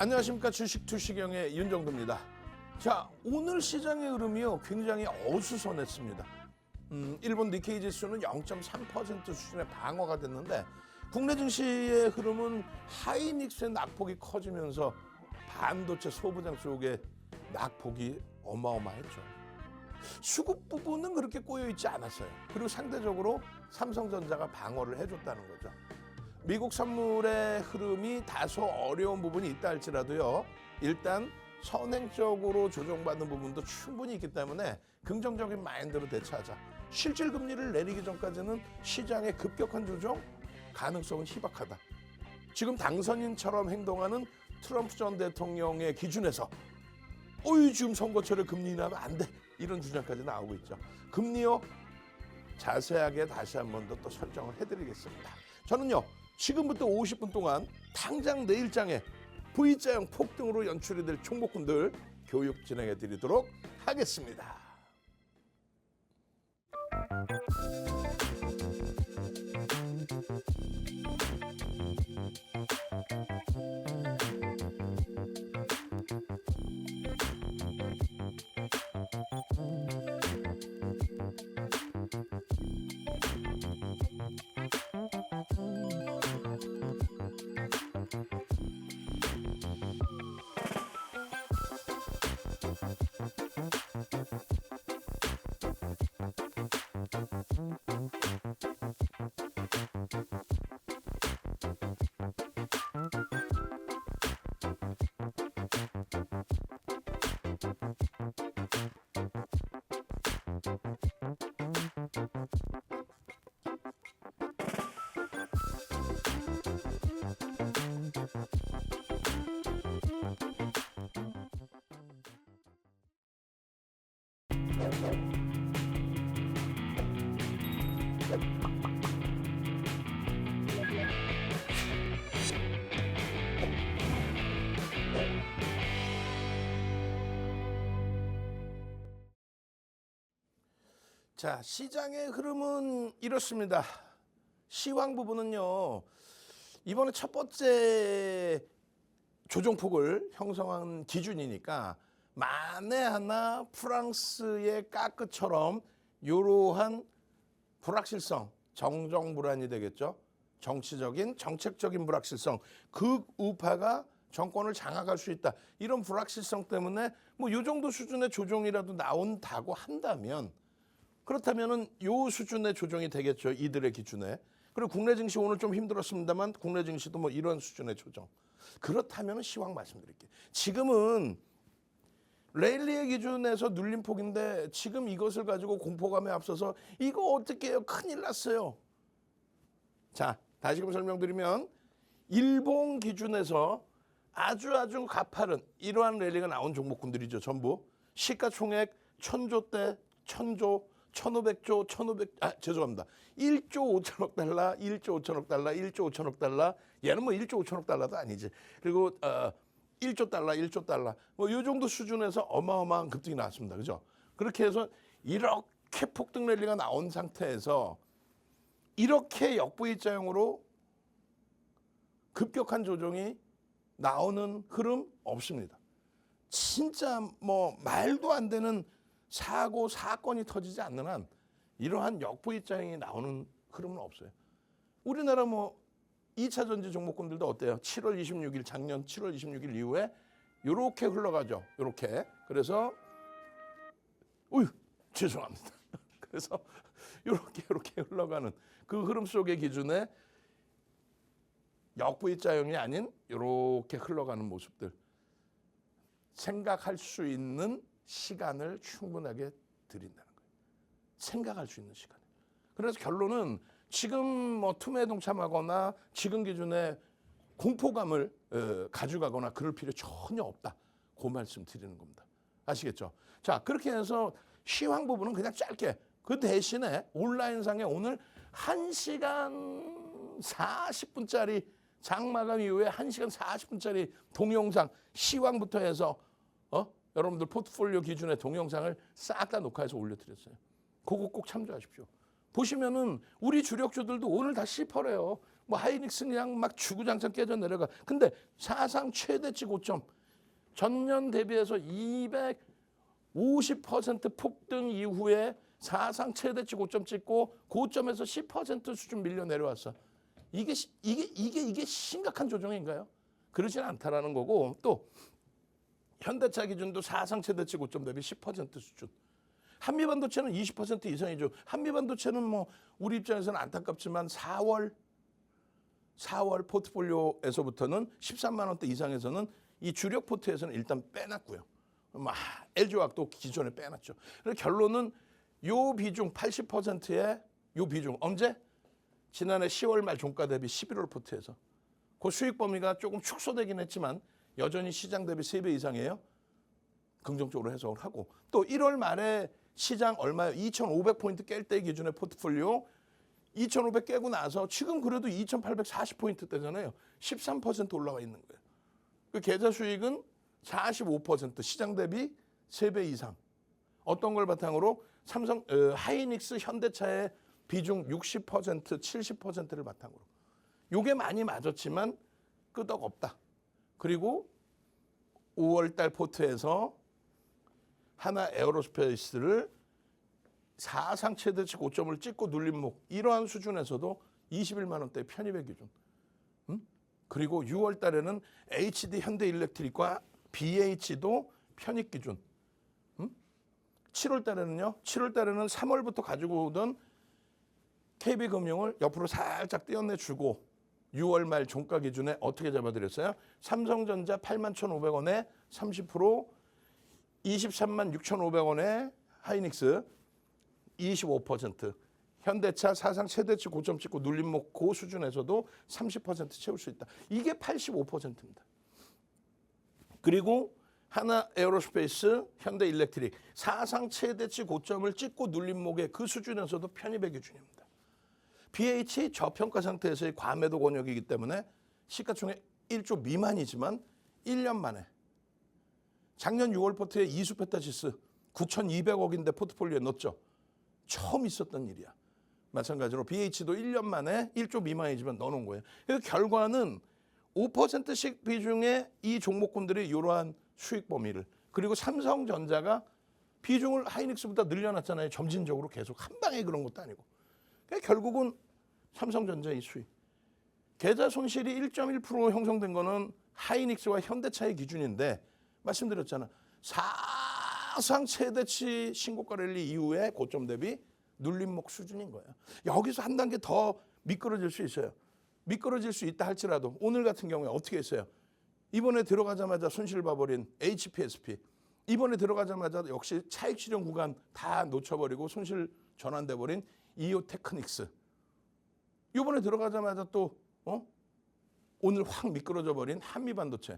안녕하십니까. 주식투시경의 윤정도입니다. 자, 오늘 시장의 흐름이요 굉장히 어수선했습니다. 일본 니케이 지수는 0.3% 수준의 방어가 됐는데 국내 증시의 흐름은 하이닉스의 낙폭이 커지면서 반도체 소부장 쪽의 낙폭이 어마어마했죠. 수급 부분은 그렇게 꼬여있지 않았어요. 그리고 상대적으로 삼성전자가 방어를 해줬다는 거죠. 미국 선물의 흐름이 다소 어려운 부분이 있다 할지라도요, 일단 선행적으로 조정받는 부분도 충분히 있기 때문에 긍정적인 마인드로 대처하자. 실질 금리를 내리기 전까지는 시장의 급격한 조정 가능성은 희박하다. 지금 당선인처럼 행동하는 트럼프 전 대통령의 기준에서 지금 선거철에 금리 인하하면 안 돼, 이런 주장까지 나오고 있죠. 금리요, 자세하게 다시 한 번 더 또 설정을 해드리겠습니다. 저는요, 지금부터 50분 동안 당장 내일장에 V자형 폭등으로 연출이 될 종목군들 교육 진행해 드리도록 하겠습니다. 자, 시장의 흐름은 이렇습니다. 시황 부분은요, 이번에 첫 번째 조정폭을 형성한 기준이니까 만에 하나 프랑스의 까크처럼 이러한 불확실성, 정정불안이 되겠죠. 정치적인, 정책적인 불확실성, 극우파가 정권을 장악할 수 있다. 이런 불확실성 때문에 뭐 이 정도 수준의 조정이라도 나온다고 한다면, 그렇다면은 요 수준의 조정이 되겠죠. 이들의 기준에. 그리고 국내 증시 오늘 좀 힘들었습니다만 국내 증시도 뭐 이런 수준의 조정. 그렇다면 시황 말씀드릴게요. 지금은 레일리의 기준에서 눌림폭인데 지금 이것을 가지고 공포감에 앞서서 이거 어떻게 해요? 큰일 났어요. 자, 다시금 설명드리면 일본 기준에서 아주 가파른 이러한 랠리가 나온 종목군들이죠. 전부 시가총액 1000조대, 1000조, 1500조, 1조 5천억 달러, 1조 5천억 달러, 1조 5천억 달러. 얘는 뭐 1조 5천억 달러도 아니지. 그리고 1조 달러, 1조 달러. 뭐 이 정도 수준에서 어마어마한 급등이 나왔습니다. 그죠? 그렇게 해서 이렇게 폭등 랠리가 나온 상태에서 이렇게 역V자형으로 급격한 조정이 나오는 흐름 없습니다. 진짜 뭐 말도 안 되는 사건이 터지지 않는 한 이러한 역V자형이 나오는 흐름은 없어요. 우리나라 뭐 2차 전지 종목군들도 어때요? 7월 26일, 작년 7월 26일 이후에 요렇게 흘러가죠. 요렇게. 그래서 죄송합니다. 그래서 요렇게 흘러가는 그 흐름 속의 기준에 역V자형이 아닌 요렇게 흘러가는 모습들, 생각할 수 있는 시간을 충분하게 드린다는 거예요. 생각할 수 있는 시간. 그래서 결론은 지금 뭐 투매에 동참하거나 지금 기준에 공포감을 가져가거나 그럴 필요 전혀 없다. 그 말씀 드리는 겁니다. 아시겠죠? 자, 그렇게 해서 시황 부분은 그냥 짧게, 그 대신에 온라인상에 오늘 1시간 40분짜리 장마감 이후에 1시간 40분짜리 동영상, 시황부터 해서 여러분들 포트폴리오 기준의 동영상을 싹 다 녹화해서 올려드렸어요. 그거 꼭 참조하십시오. 보시면은 우리 주력주들도 오늘 다 시퍼래요. 뭐 하이닉스 그냥 막 주구장창 깨져 내려가. 근데 사상 최대치 고점 전년 대비해서 250% 폭등 이후에 사상 최대치 고점 찍고 고점에서 10% 수준 밀려 내려왔어. 이게 심각한 조정인가요? 그러진 않다라는 거고, 또 현대차 기준도 사상 최대치 고점 대비 10% 수준. 한미반도체는 20% 이상이죠. 한미반도체는 뭐 우리 입장에서는 안타깝지만 4월 포트폴리오에서부터는 13만 원대 이상에서는 이 주력 포트에서는 일단 빼놨고요. 막 LG화학도 기존에 빼놨죠. 그래서 결론은 요 비중 80%의 요 비중 언제? 지난해 10월 말 종가 대비 11월 포트에서 그 수익 범위가 조금 축소되긴 했지만 여전히 시장 대비 3배 이상이에요. 긍정적으로 해석을 하고, 또 1월 말에 시장 얼마요? 2,500포인트 깰 때 기준의 포트폴리오 2,500 깨고 나서 지금 그래도 2,840포인트대잖아요. 13% 올라와 있는 거예요. 그 계좌 수익은 45% 시장 대비 3배 이상. 어떤 걸 바탕으로? 삼성, 하이닉스, 현대차의 비중 60%, 70%를 바탕으로. 요게 많이 맞았지만 끄덕 없다. 그리고 5월 달 포트에서 하나 에어로스페이스를 사상 최대치 고점을 찍고 눌림목, 이러한 수준에서도 21만 원대 편입의 기준. 그리고 6월 달에는 HD 현대일렉트릭과 BH도 편입 기준. 7월 달에는요. 7월 달에는 3월부터 가지고 오던 KB금융을 옆으로 살짝 떼어내주고 6월 말 종가 기준에 어떻게 잡아드렸어요? 삼성전자 81,500원에 30%, 23만 6,500원에 하이닉스 25%, 현대차 사상 최대치 고점 찍고 눌림목 고 수준에서도 30% 채울 수 있다. 이게 85%입니다. 그리고 하나 에어로스페이스, 현대일렉트릭 사상 최대치 고점을 찍고 눌림목의 그 수준에서도 편입의 기준입니다. BH 저평가 상태에서의 과매도 권역이기 때문에 시가총액 1조 미만이지만 1년 만에 작년 6월 포트에 이수페타시스 9,200억인데 포트폴리오에 넣었죠. 처음 있었던 일이야. 마찬가지로 BH도 1년 만에 1조 미만이지만 넣어놓은 거예요. 그래서 결과는 5%씩 비중의 이 종목군들이 이러한 수익 범위를, 그리고 삼성전자가 비중을 하이닉스보다 늘려놨잖아요. 점진적으로 계속 한 방에 그런 것도 아니고. 그러니까 결국은 삼성전자의 수익. 계좌 손실이 1.1% 형성된 거는 하이닉스와 현대차의 기준인데 말씀드렸잖아. 사상 최대치 신고가 랠리 이후에 고점 대비 눌림목 수준인 거예요. 여기서 한 단계 더 미끄러질 수 있어요. 미끄러질 수 있다 할지라도 오늘 같은 경우에 어떻게 했어요? 이번에 들어가자마자 손실 봐버린 HPSP. 이번에 들어가자마자 역시 차익 실현 구간 다 놓쳐버리고 손실 전환돼 버린 이오테크닉스. 이번에 들어가자마자 또 오늘 확 미끄러져 버린 한미반도체.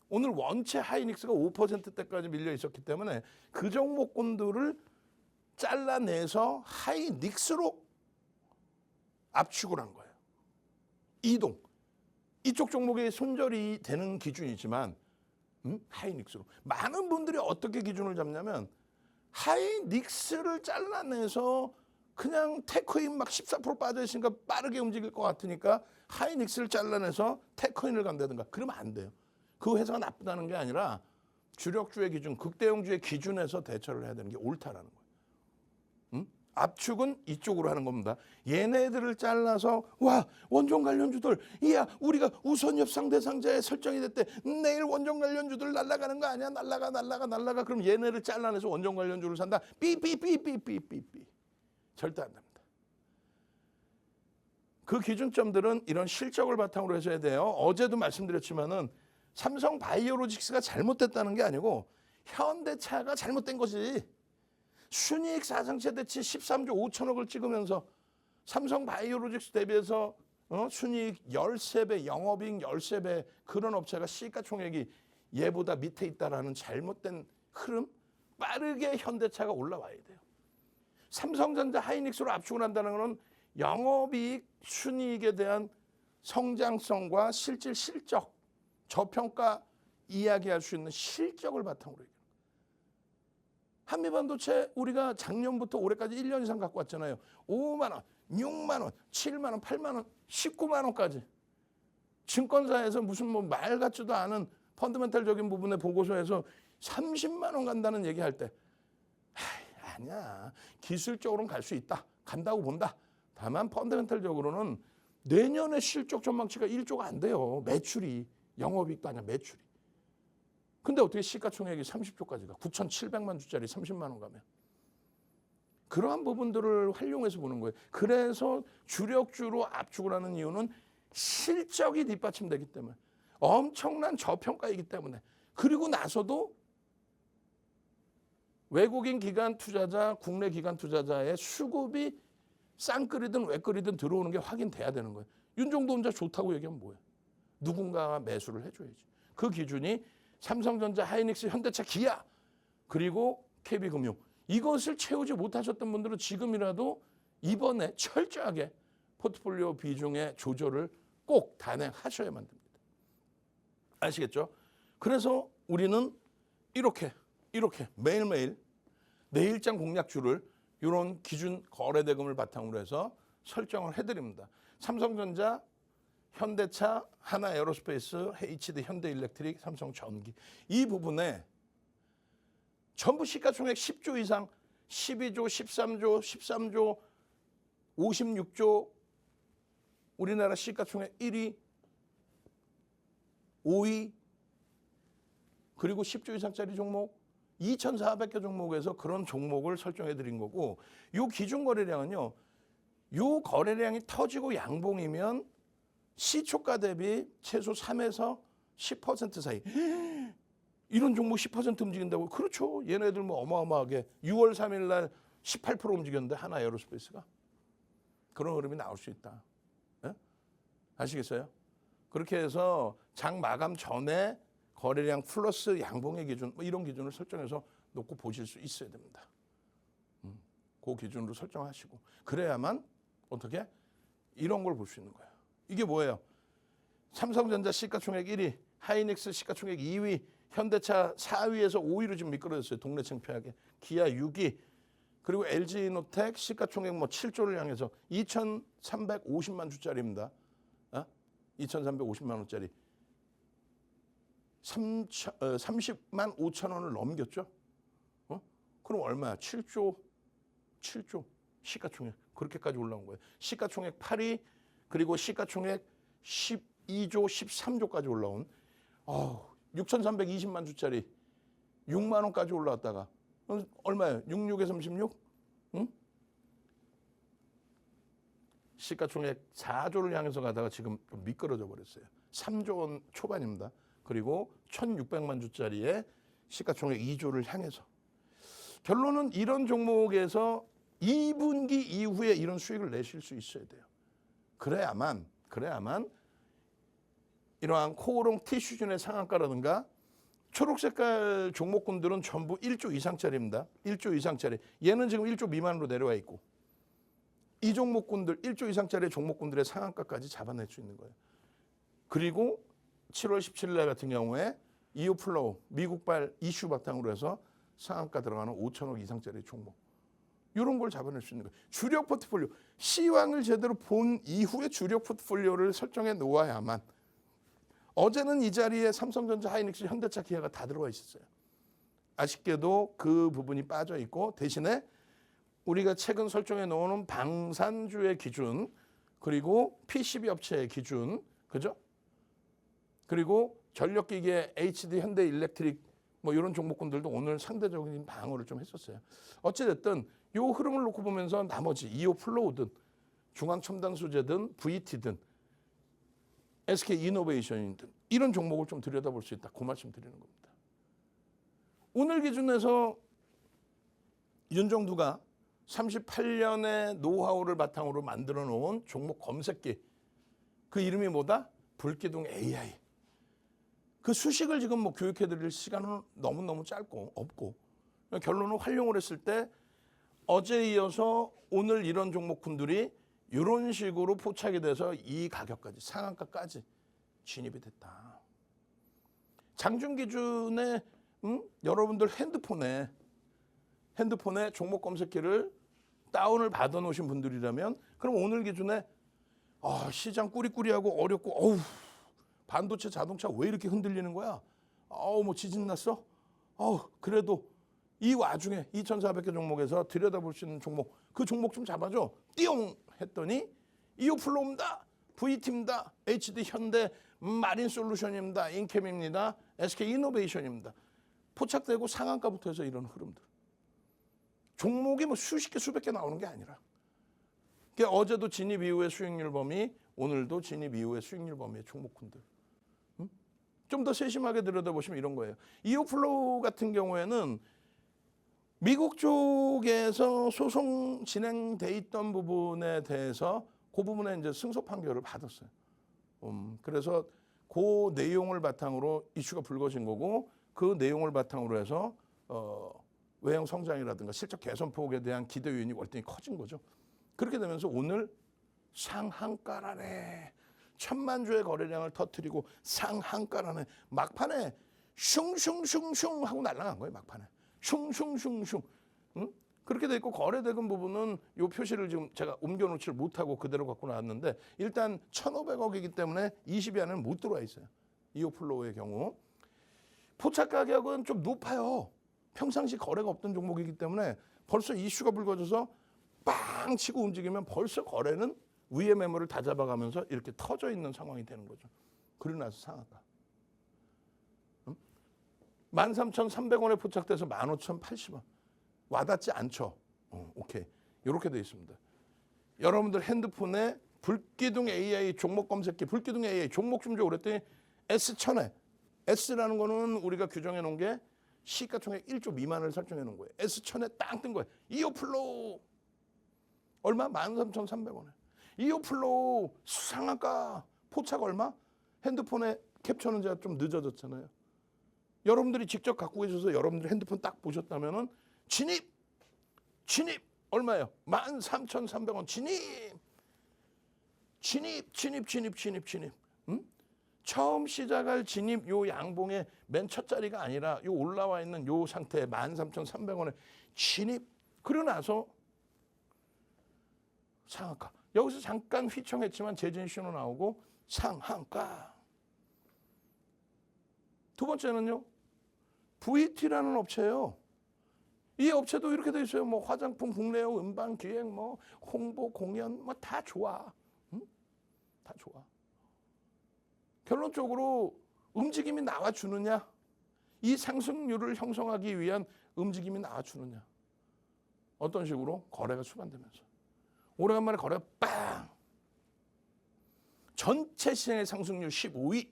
오늘 원체 하이닉스가 5%대까지 밀려 있었기 때문에 그 종목군들을 잘라내서 하이닉스로 압축을 한 거예요. 이동. 이쪽 종목의 손절이 되는 기준이지만 하이닉스로. 많은 분들이 어떻게 기준을 잡냐면 하이닉스를 잘라내서 그냥 테크인 막 14% 빠져있으니까 빠르게 움직일 것 같으니까 하이닉스를 잘라내서 테크인을 간다든가 그러면 안 돼요. 그 회사가 나쁘다는 게 아니라 주력주의 기준, 극대형주의 기준에서 대처를 해야 되는 게 옳다라는 거예요. 압축은 이쪽으로 하는 겁니다. 얘네들을 잘라서 와 원전 관련주들 이야 우리가 우선 협상 대상자에 설정이 됐대. 내일 원전 관련주들 날아가는 거 아니야? 날아가. 그럼 얘네를 잘라내서 원전 관련주를 산다. 삐 절대 안 됩니다. 그 기준점들은 이런 실적을 바탕으로 해줘야 돼요. 어제도 말씀드렸지만은 삼성 바이오로직스가 잘못됐다는 게 아니고 현대차가 잘못된 거지. 순이익 사상 최대치 13조 5천억을 찍으면서 삼성 바이오로직스 대비해서 순이익 13배, 영업이익 13배 그런 업체가 시가총액이 얘보다 밑에 있다라는 잘못된 흐름, 빠르게 현대차가 올라와야 돼요. 삼성전자 하이닉스로 압축을 한다는 것은 영업이익, 순이익에 대한 성장성과 실적, 저평가 이야기할 수 있는 실적을 바탕으로 얘기해요. 한미반도체 우리가 작년부터 올해까지 1년 이상 갖고 왔잖아요. 5만 원. 6만 원, 7만 원, 8만 원, 19만 원까지. 증권사에서 무슨 뭐 말 같지도 않은 펀더멘탈적인 부분의 보고서에서 30만 원 간다는 얘기할 때 아니야. 기술적으로는 갈 수 있다. 간다고 본다. 다만 펀더멘탈적으로는 내년에 실적 전망치가 1조가 안 돼요. 매출이. 영업이익도 아니야. 매출이. 근데 어떻게 시가총액이 30조까지 가? 9,700만 주짜리 30만 원 가면. 그러한 부분들을 활용해서 보는 거예요. 그래서 주력주로 압축을 하는 이유는 실적이 뒷받침되기 때문에. 엄청난 저평가이기 때문에. 그리고 나서도 외국인 기관 투자자, 국내 기관 투자자의 수급이 쌍끌이든 외끌이든 들어오는 게 확인돼야 되는 거예요. 윤종도 혼자 좋다고 얘기하면 뭐예요? 누군가가 매수를 해줘야지. 그 기준이 삼성전자, 하이닉스, 현대차, 기아 그리고 KB금융. 이것을 채우지 못하셨던 분들은 지금이라도 이번에 철저하게 포트폴리오 비중의 조절을 꼭 단행하셔야만 됩니다. 아시겠죠? 그래서 우리는 이렇게 매일매일 내일장 공략주를 이런 기준 거래대금을 바탕으로 해서 설정을 해드립니다. 삼성전자, 현대차, 하나에어로스페이스, HD, 현대일렉트릭, 삼성전기 이 부분에 전부 시가총액 10조 이상 12조, 13조, 56조 우리나라 시가총액 1위, 5위 그리고 10조 이상짜리 종목 2,400개 종목에서 그런 종목을 설정해 드린 거고 이 기준 거래량은요. 이 거래량이 터지고 양봉이면 시초가 대비 최소 3에서 10% 사이. 이런 종목 10% 움직인다고? 그렇죠. 얘네들 뭐 어마어마하게 6월 3일 날 18% 움직였는데 하나 에어로스페이스가. 그런 흐름이 나올 수 있다. 네? 아시겠어요? 그렇게 해서 장 마감 전에 거래량 플러스 양봉의 기준 뭐 이런 기준을 설정해서 놓고 보실 수 있어야 됩니다. 그 기준으로 설정하시고 그래야만 어떻게 이런 걸 볼 수 있는 거예요. 이게 뭐예요? 삼성전자 시가총액 1위, 하이닉스 시가총액 2위, 현대차 4위에서 5위로 지금 미끄러졌어요. 동네 창피하게. 기아 6위, 그리고 LG노텍 시가총액 뭐 7조를 향해서 2,350만 주짜리입니다. 2,350만 원짜리. 30만 5천 원을 넘겼죠. 그럼 얼마야? 7조 시가총액. 그렇게까지 올라온 거예요. 시가총액 8위 그리고 시가총액 12조 13조까지 올라온 6,320만 주짜리 6만 원까지 올라왔다가 얼마예요? 66에 36? 응? 시가총액 4조를 향해서 가다가 지금 좀 미끄러져 버렸어요. 3조 원 초반입니다. 그리고 1,600만 주짜리의 시가총액 2조를 향해서. 결론은 이런 종목에서 2분기 이후에 이런 수익을 내실 수 있어야 돼요. 그래야만 이러한 코오롱 T 수준의 상한가라든가 초록 색깔 종목군들은 전부 1조 이상짜리입니다. 1조 이상짜리. 얘는 지금 1조 미만으로 내려와 있고 이 종목군들 1조 이상짜리 종목군들의 상한가까지 잡아낼 수 있는 거예요. 그리고 7월 17일 날 같은 경우에 EU 플로우 미국발 이슈 바탕으로 해서 상한가 들어가는 5천억 이상짜리 종목. 이런 걸 잡아낼 수 있는 거예요. 주력 포트폴리오. 시황을 제대로 본 이후에 주력 포트폴리오를 설정해 놓아야만. 어제는 이 자리에 삼성전자, 하이닉스, 현대차, 기아가 다 들어가 있었어요. 아쉽게도 그 부분이 빠져 있고 대신에 우리가 최근 설정해 놓은 방산주의 기준 그리고 PCB 업체의 기준 그죠? 그리고 전력기계 HD, 현대일렉트릭 뭐 이런 종목군들도 오늘 상대적인 방어를 좀 했었어요. 어찌됐든 이 흐름을 놓고 보면서 나머지 EO 플로우든 중앙첨단소재든 VT든 SK이노베이션이든 이런 종목을 좀 들여다볼 수 있다. 그 말씀 드리는 겁니다. 오늘 기준에서 윤정두가 38년의 노하우를 바탕으로 만들어 놓은 종목 검색기 그 이름이 뭐다? 불기둥 AI. 그 수식을 지금 뭐 교육해 드릴 시간은 너무너무 짧고 없고 결론은 활용을 했을 때 어제 이어서 오늘 이런 종목군들이 이런 식으로 포착이 돼서 이 가격까지 상한가까지 진입이 됐다. 장중 기준에 여러분들 핸드폰에 종목 검색기를 다운을 받아놓으신 분들이라면 그럼 오늘 기준에 시장 꾸리꾸리하고 어렵고 어우 반도체 자동차 왜 이렇게 흔들리는 거야? 뭐 지진 났어? 그래도 이 와중에 2,400개 종목에서 들여다볼 수 있는 종목 그 종목 좀 잡아줘. 띠용 했더니 이오플로우입니다. VT입니다. HD 현대 마린솔루션입니다. 인캠입니다. SK이노베이션입니다. 포착되고 상한가부터 해서 이런 흐름들. 종목이 뭐 수십 개 수백 개 나오는 게 아니라 그러니까 어제도 진입 이후의 수익률 범위 오늘도 진입 이후의 수익률 범위의 종목군들. 좀 더 세심하게 들여다보시면 이런 거예요. 이오플로우 같은 경우에는 미국 쪽에서 소송 진행돼 있던 부분에 대해서 그 부분에 이제 승소 판결을 받았어요. 그래서 그 내용을 바탕으로 이슈가 불거진 거고 그 내용을 바탕으로 해서 외형 성장이라든가 실적 개선 폭에 대한 기대 요인이 월등히 커진 거죠. 그렇게 되면서 오늘 상한가라네. 1,000만 주의 거래량을 터뜨리고 상한가라네. 막판에 슝슝슝슝 하고 날아간 거예요. 막판에. 슝슝슝슝. 그렇게 돼 있고 거래대금 부분은 이 표시를 지금 제가 옮겨놓지를 못하고 그대로 갖고 나왔는데 일단 1,500억이기 때문에 20위 안에는 못 들어와 있어요. 이오플로우의 경우. 포착 가격은 좀 높아요. 평상시 거래가 없던 종목이기 때문에 벌써 이슈가 불거져서 빵 치고 움직이면 벌써 거래는 위의 매물을 다 잡아가면서 이렇게 터져 있는 상황이 되는 거죠. 그러고 나서 상한가. 13,300원에 포착돼서 15,080원. 와닿지 않죠. 오케이. 이렇게 돼 있습니다. 여러분들 핸드폰에 불기둥 AI 종목 검색기, 불기둥 AI 종목 좀 줘 그랬더니 S1000에 S라는 거는 우리가 규정해 놓은 게 시가총액 1조 미만을 설정해 놓은 거예요. S1000에 땅 뜬 거예요. 이오플로우 얼마? 13,300원에. 이오플로우 상한가 포착 얼마? 핸드폰에 캡처는 제가 좀 늦어졌잖아요. 여러분들이 직접 갖고 계셔서 여러분들 핸드폰 딱 보셨다면은 진입 얼마예요? 13,300원 진입. 처음 시작할 진입 요 양봉의 맨 첫 자리가 아니라 요 올라와 있는 요 상태 13,300원에 진입. 그러고 나서 상한가. 여기서 잠깐 휘청했지만 재진 신호 나오고 상한가. 두 번째는요. VT라는 업체예요. 이 업체도 이렇게 돼 있어요. 뭐 화장품, 국내용, 음반, 기획, 뭐 홍보, 공연, 뭐 다 좋아. 다 좋아. 결론적으로 움직임이 나와주느냐? 이 상승률을 형성하기 위한 움직임이 나와주느냐? 어떤 식으로? 거래가 수반되면서. 오래간만에 거래가 빵! 전체 시장의 상승률 15위.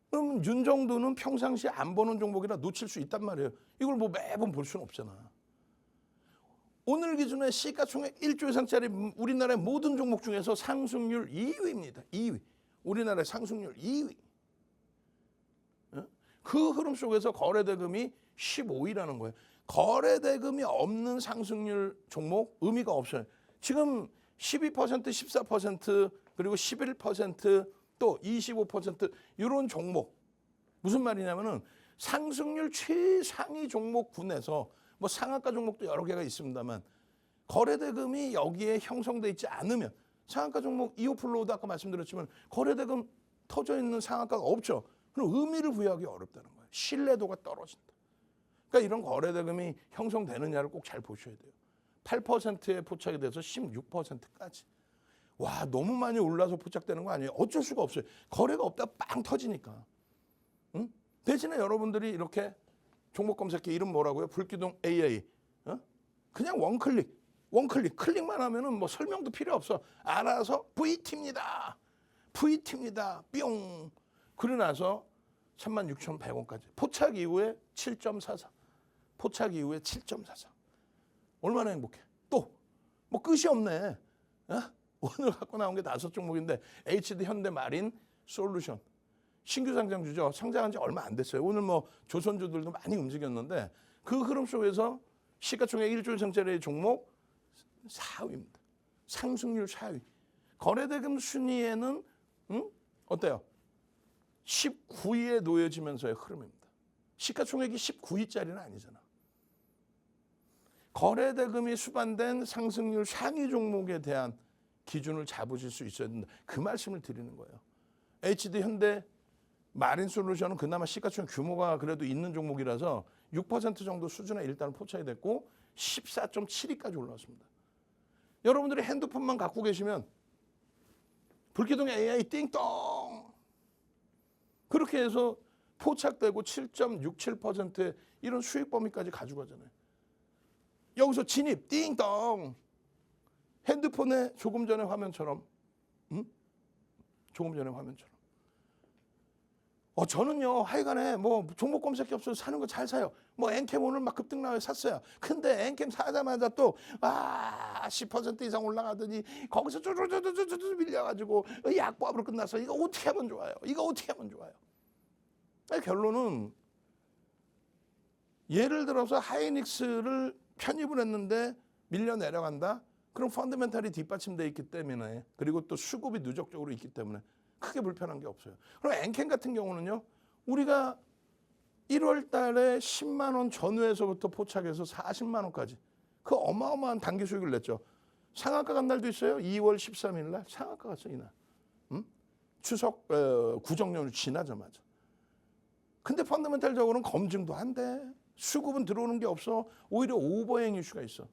그럼 윤 정도는 평상시에 안 보는 종목이라 놓칠 수 있단 말이에요. 이걸 뭐 매번 볼 수는 없잖아. 오늘 기준에 시가총액 1조 이상짜리 우리나라의 모든 종목 중에서 상승률 2위입니다. 2위. 우리나라의 상승률 2위. 그 흐름 속에서 거래대금이 15위라는 거예요. 거래대금이 없는 상승률 종목 의미가 없어요. 지금 12%, 14% 그리고 11% 또 25% 이런 종목. 무슨 말이냐면은 상승률 최상위 종목군에서 뭐 상한가 종목도 여러 개가 있습니다만 거래대금이 여기에 형성돼 있지 않으면 상한가 종목 이오플로우도 아까 말씀드렸지만 거래대금 터져 있는 상한가가 없죠. 그럼 의미를 부여하기 어렵다는 거예요. 신뢰도가 떨어진다. 그러니까 이런 거래대금이 형성되느냐를 꼭 잘 보셔야 돼요. 8%에 포착이 돼서 16%까지. 와, 너무 많이 올라서 포착되는 거 아니에요? 어쩔 수가 없어요. 거래가 없다 빵 터지니까. 응? 대신에 여러분들이 이렇게 종목 검색기 이름 뭐라고요? 불기둥 AI. 그냥 원클릭. 클릭만 하면은 뭐 설명도 필요 없어. 알아서 VT입니다. 뿅. 그러고 나서 36,100원까지. 포착 이후에 7.44. 얼마나 행복해. 또 뭐 끝이 없네. 오늘 갖고 나온 게 5종목인데 HD 현대 마린 솔루션. 신규 상장주죠. 상장한 지 얼마 안 됐어요. 오늘 뭐 조선주들도 많이 움직였는데 그 흐름 속에서 시가총액 1조 이상짜리 종목 4위입니다. 상승률 4위. 거래대금 순위에는 어때요? 19위에 놓여지면서의 흐름입니다. 시가총액이 19위짜리는 아니잖아. 거래 대금이 수반된 상승률 상위 종목에 대한 기준을 잡으실 수 있어야 된다. 그 말씀을 드리는 거예요. HD 현대 마린솔루션은 그나마 시가총 규모가 그래도 있는 종목이라서 6% 정도 수준에 일단 포착이 됐고 14.72까지 올라왔습니다. 여러분들이 핸드폰만 갖고 계시면 불기둥 AI 띵동 그렇게 해서 포착되고 7.67%의 이런 수익 범위까지 가져가잖아요. 여기서 진입 띵동 핸드폰에 조금 전에 화면처럼 조금 전에 화면처럼 저는요 하여간에 뭐 종목 검색기 없어서 사는 거 잘 사요. 뭐 엔캠 오늘 막 급등 나와서 샀어요. 근데 엔캠 사자마자 또 10% 이상 올라가더니 거기서 쭈쭈쭈쭈쭈 밀려가지고 약보합으로 끝나서 이거 어떻게 하면 좋아요? 이거 어떻게 하면 좋아요? 결론은 예를 들어서 하이닉스를 편입을 했는데 밀려 내려간다. 그럼 펀더멘탈이 뒷받침되어 있기 때문에 그리고 또 수급이 누적적으로 있기 때문에 크게 불편한 게 없어요. 그럼 엔캠 같은 경우는요. 우리가 1월 달에 10만 원 전후에서부터 포착해서 40만 원까지 그 어마어마한 단기 수익을 냈죠. 상한가 간 날도 있어요. 2월 13일 날 상한가 갔어 이날. 추석 구정연휴 지나자마자. 근데 펀더멘탈적으로는 검증도 안 돼. 수급은 들어오는 게 없어. 오히려 오버행 이슈가 있어.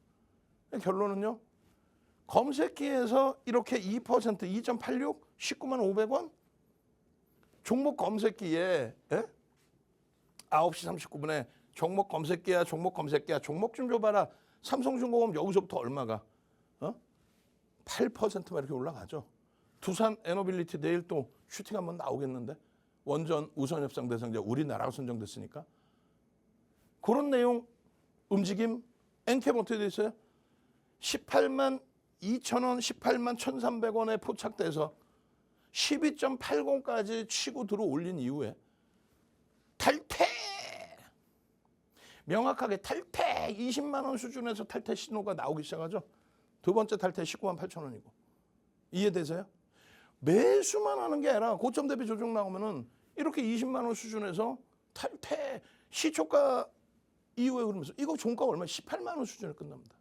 결론은요. 검색기에서 이렇게 2%, 2.86, 19만 500원? 종목 검색기에 9시 39분에 종목 검색기야, 종목 검색기야, 종목 좀 줘봐라. 삼성중공업 여기서부터 얼마가? 8%만 이렇게 올라가죠. 두산 에너빌리티 내일 또 슈팅 한번 나오겠는데? 원전 우선협상 대상자 우리나라가 선정됐으니까. 그런 내용 움직임 엔캠 어떻게 돼 있어요? 18만 2천원, 18만 1,300원에 포착돼서 12.80까지 치고 들어 올린 이후에 탈퇴! 명확하게 탈퇴! 20만 원 수준에서 탈퇴 신호가 나오기 시작하죠. 두 번째 탈퇴 19만 8천원이고. 이해되세요? 매수만 하는 게 아니라 고점 대비 조정 나오면은 이렇게 20만 원 수준에서 탈퇴 시초가 이후에 그러면서 이거 종가 얼마? 18만 원 수준에 끝납니다.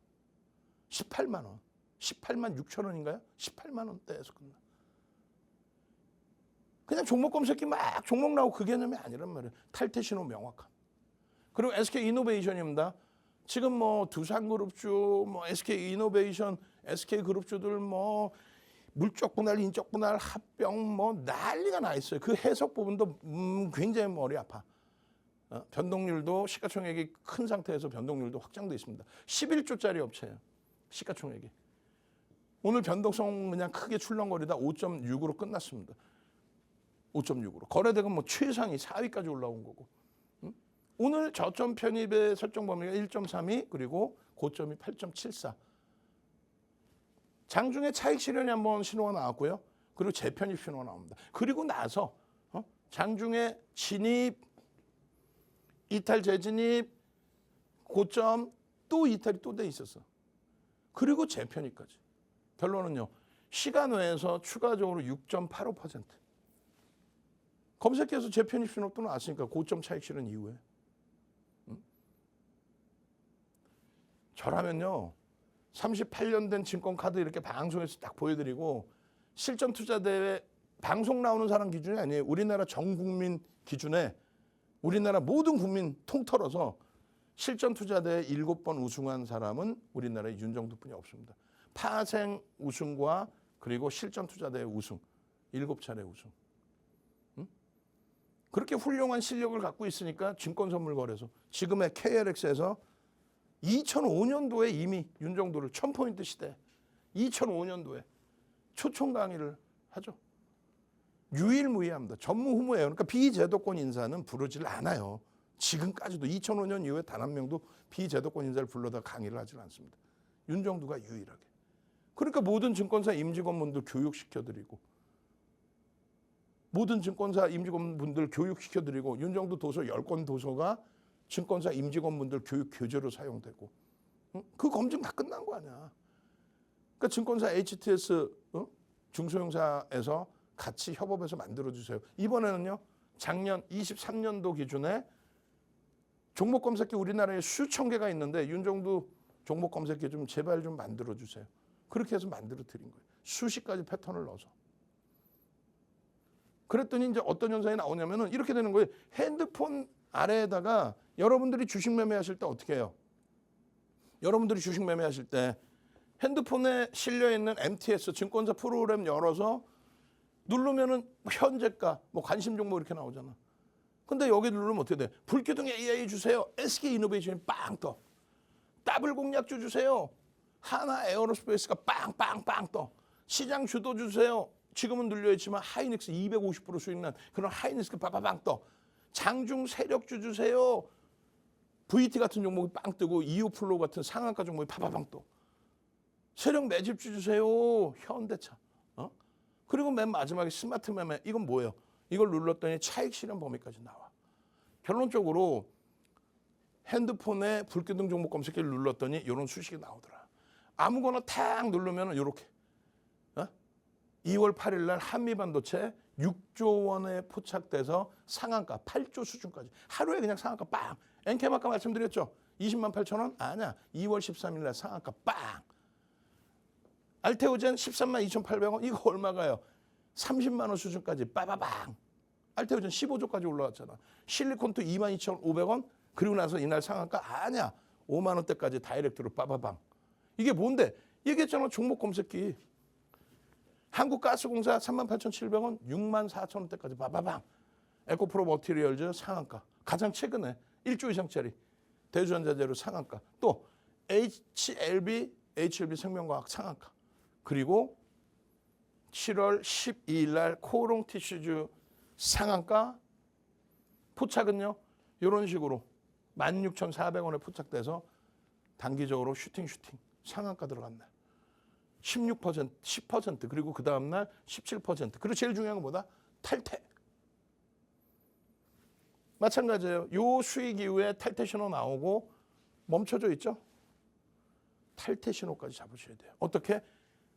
18만 원. 18만 6천 원인가요? 18만 원대에서 끝나. 그냥 종목 검색기 막 종목 나오고 그 개념이 아니란 말이에요. 탈퇴 신호 명확한. 그리고 SK이노베이션입니다. 지금 뭐 두산그룹주, 뭐 SK이노베이션, SK그룹주들 뭐 물적 분할, 인적 분할, 합병 뭐 난리가 나 있어요. 그 해석 부분도 굉장히 머리 아파. 변동률도 시가총액이 큰 상태에서 변동률도 확장돼 있습니다. 11조짜리 업체예요. 시가총액이. 오늘 변동성 그냥 크게 출렁거리다 5.6으로 끝났습니다. 5.6으로. 거래대금 뭐 최상위 4위까지 올라온 거고. 오늘 저점 편입의 설정 범위가 1.32 그리고 고점이 8.74. 장중에 차익 실현이 한번 신호가 나왔고요. 그리고 재편입 신호가 나옵니다. 그리고 나서 장중에 진입, 이탈 재진입, 고점 또 이탈이 또 돼 있었어. 그리고 재편입까지. 결론은요. 시간 외에서 추가적으로 6.85%. 검색해서 재편입 신호 또 나왔으니까 고점 차익 실현 이후에. 저라면요. 38년 된 증권카드 이렇게 방송에서 딱 보여드리고 실전투자대회 방송 나오는 사람 기준이 아니에요. 우리나라 전 국민 기준에 우리나라 모든 국민 통틀어서 실전투자대회 7번 우승한 사람은 우리나라에 윤정두뿐이 없습니다. 파생 우승과 그리고 실전투자대회 우승 7차례 우승. 그렇게 훌륭한 실력을 갖고 있으니까 증권선물거래소 지금의 KLX에서 2005년도에 이미 윤정두를 1000포인트 시대 2005년도에 초청 강의를 하죠. 유일무이합니다. 전무후무예요. 그러니까 비제도권 인사는 부르질 않아요. 지금까지도 2005년 이후에 단 한 명도 비제도권 인사를 불러다 강의를 하질 않습니다. 윤정두가 유일하게. 그러니까 모든 증권사 임직원분들 교육시켜드리고 모든 증권사 임직원분들 교육시켜드리고 윤정두 도서 10권 도서가 증권사 임직원분들 교육 교재로 사용되고 그 검증 다 끝난 거 아니야. 그러니까 증권사 HTS 중소형사에서 같이 협업해서 만들어주세요. 이번에는요. 작년 23년도 기준에 종목 검색기 우리나라에 수천 개가 있는데 윤정두 종목 검색기 좀 제발 좀 만들어 주세요. 그렇게 해서 만들어 드린 거예요. 수십 가지 패턴을 넣어서. 그랬더니 이제 어떤 현상이 나오냐면은 이렇게 되는 거예요. 핸드폰 아래에다가 여러분들이 주식 매매하실 때 어떻게 해요? 여러분들이 주식 매매하실 때 핸드폰에 실려 있는 MTS 증권사 프로그램 열어서 누르면은 현재가 뭐 관심 종목 이렇게 나오잖아. 근데 여기 누르면 어떻게 돼? 불기둥 AI 주세요. SK 이노베이션이 빵 떠. 더블 공략주 주세요. 하나 에어로스페이스가 빵빵빵 떠. 시장 주도 주세요. 지금은 눌려있지만 하이닉스 250% 수익난 그런 하이닉스가 빠바빵 떠. 장중 세력주 주세요. VT 같은 종목이 빵 뜨고 이오플로 같은 상한가 종목이 파바빵 떠. 세력 매집주 주세요. 현대차. 그리고 맨 마지막에 스마트 매매. 이건 뭐예요? 이걸 눌렀더니 차익 실현 범위까지 나와. 결론적으로 핸드폰에 불기둥 종목 검색기를 눌렀더니 이런 수식이 나오더라. 아무거나 탁 누르면 이렇게 2월 8일 날 한미반도체 6조 원에 포착돼서 상한가 8조 수준까지 하루에 그냥 상한가 빵. 엔캠 아까 말씀드렸죠. 20만 8천 원? 아니야. 2월 13일 날 상한가 빵. 알테오젠 13만 2,800원? 이거 얼마가요? 30만 원 수준까지 빠바방. 알테오젠 15조까지 올라왔잖아. 실리콘도 22,500원? 그리고 나서 이날 상한가? 아니야. 5만 원대까지 다이렉트로 빠바방. 이게 뭔데? 얘기했잖아. 종목 검색기. 한국가스공사 38,700원? 64,000원대까지 빠바방. 에코프로 머티리얼즈 상한가. 가장 최근에 1조 이상짜리 대주전자재료 상한가. 또 HLB 생명과학 상한가. 그리고 7월 12일 날 코롱 티슈즈 상한가 포착은요. 이런 식으로 16,400원에 포착돼서 단기적으로 슈팅 상한가 들어갔네. 16%, 10% 그리고 그 다음날 17%. 그리고 제일 중요한 건 뭐다? 탈퇴. 마찬가지예요. 요 수익 이후에 탈퇴 신호 나오고 멈춰져 있죠? 탈퇴 신호까지 잡으셔야 돼요. 어떻게?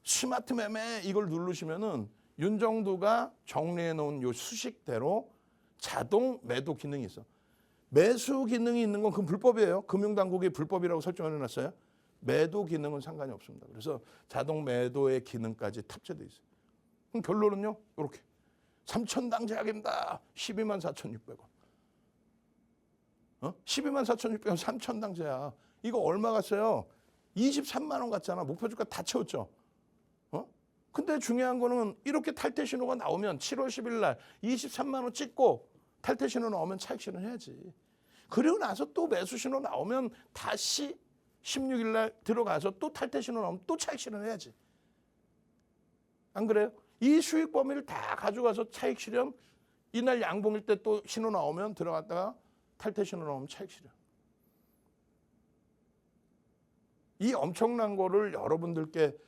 스마트 매매 이걸 누르시면은 윤정두가 정리해 놓은 요 수식대로 자동 매도 기능이 있어. 매수 기능이 있는 건 그건 불법이에요. 금융당국이 불법이라고 설정해 놨어요. 매도 기능은 상관이 없습니다. 그래서 자동 매도의 기능까지 탑재되어 있어요. 그럼 결론은요. 이렇게 3,000당 제약입니다. 124,600원. 124,600원 3,000당 제약. 이거 얼마 갔어요? 23만 원 갔잖아. 목표 주가 다 채웠죠. 근데 중요한 거는 이렇게 탈퇴 신호가 나오면 7월 10일 날 23만 원 찍고 탈퇴 신호 나오면 차익 실현해야지. 그리고 나서 또 매수 신호 나오면 다시 16일 날 들어가서 또 탈퇴 신호 나오면 또 차익 실현해야지. 안 그래요? 이 수익 범위를 다 가져가서 차익 실현, 이날 양봉일 때 또 신호 나오면 들어갔다가 탈퇴 신호 나오면 차익 실현. 이 엄청난 거를 여러분들께